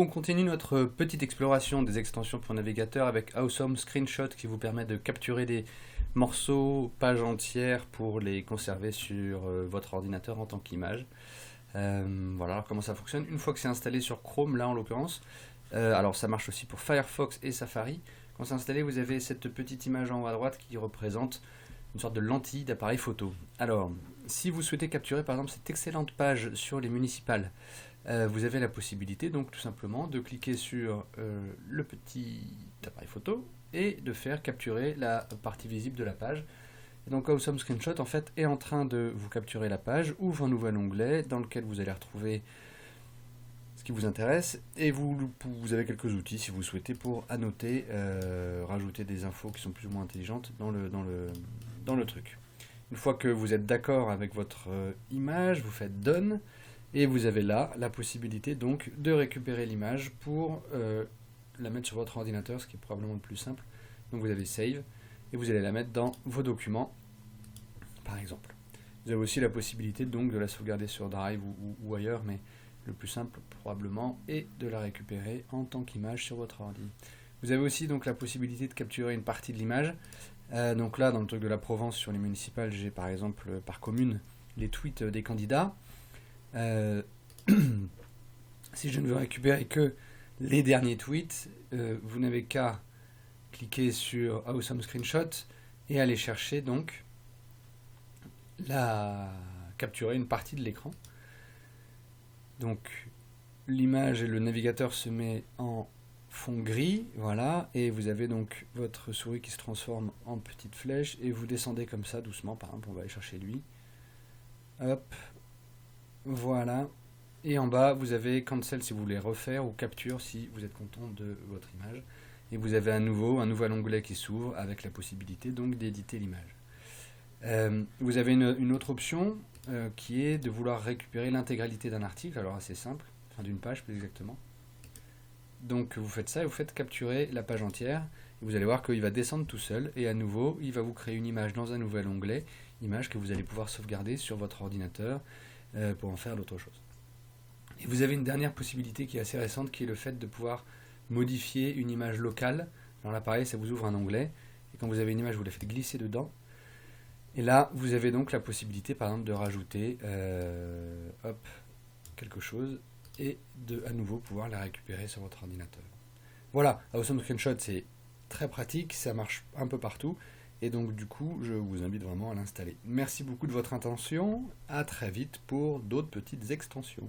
Hello, on continue notre petite exploration des extensions pour navigateur avec Awesome Screenshot qui vous permet de capturer des morceaux, pages entières pour les conserver sur votre ordinateur en tant qu'image. Voilà, alors comment ça fonctionne. Une fois que c'est installé sur Chrome, là en l'occurrence, alors ça marche aussi pour Firefox et Safari. Quand c'est installé, vous avez cette petite image en haut à droite qui représente une sorte de lentille d'appareil photo. Alors, si vous souhaitez capturer par exemple cette excellente page sur les municipales, vous avez la possibilité donc tout simplement de cliquer sur le petit appareil photo et de faire capturer la partie visible de la page. Et donc Awesome Screenshot en fait est en train de vous capturer la page, ouvre un nouvel onglet dans lequel vous allez retrouver ce qui vous intéresse et vous avez quelques outils si vous souhaitez pour annoter, rajouter des infos qui sont plus ou moins intelligentes dans le truc. Une fois que vous êtes d'accord avec votre image, vous faites Done. Et vous avez là la possibilité donc de récupérer l'image pour la mettre sur votre ordinateur, ce qui est probablement le plus simple. Donc vous avez Save et vous allez la mettre dans vos documents, par exemple. Vous avez aussi la possibilité donc de la sauvegarder sur Drive ou ailleurs, mais le plus simple probablement est de la récupérer en tant qu'image sur votre ordi. Vous avez aussi donc la possibilité de capturer une partie de l'image. Donc là, dans le truc de la Provence sur les municipales, j'ai par exemple par commune les tweets des candidats. Si je ne veux récupérer que les derniers tweets, vous n'avez qu'à cliquer sur Awesome Screenshot et aller chercher donc capturer une partie de l'écran. Donc l'image et le navigateur se met en fond gris, voilà, et vous avez donc votre souris qui se transforme en petite flèche et vous descendez comme ça doucement. Par exemple, on va aller chercher lui. Hop. Voilà, et en bas vous avez cancel si vous voulez refaire ou capture si vous êtes content de votre image, et vous avez un nouvel onglet qui s'ouvre avec la possibilité donc d'éditer l'image. Vous avez une autre option qui est de vouloir récupérer l'intégralité d'un article, alors assez simple, enfin d'une page plus exactement. Donc vous faites ça et vous faites capturer la page entière, et vous allez voir qu'il va descendre tout seul, et à nouveau il va vous créer une image dans un nouvel onglet, image que vous allez pouvoir sauvegarder sur votre ordinateur pour en faire d'autres choses. Et vous avez une dernière possibilité qui est assez récente, qui est le fait de pouvoir modifier une image locale. Alors là pareil, ça vous ouvre un onglet, et quand vous avez une image, vous la faites glisser dedans, et là vous avez donc la possibilité par exemple de rajouter quelque chose, et de à nouveau pouvoir la récupérer sur votre ordinateur. Voilà, Awesome Screenshot c'est très pratique, ça marche un peu partout, et donc du coup je vous invite vraiment à l'installer. Merci beaucoup de votre attention, à très vite pour d'autres petites extensions.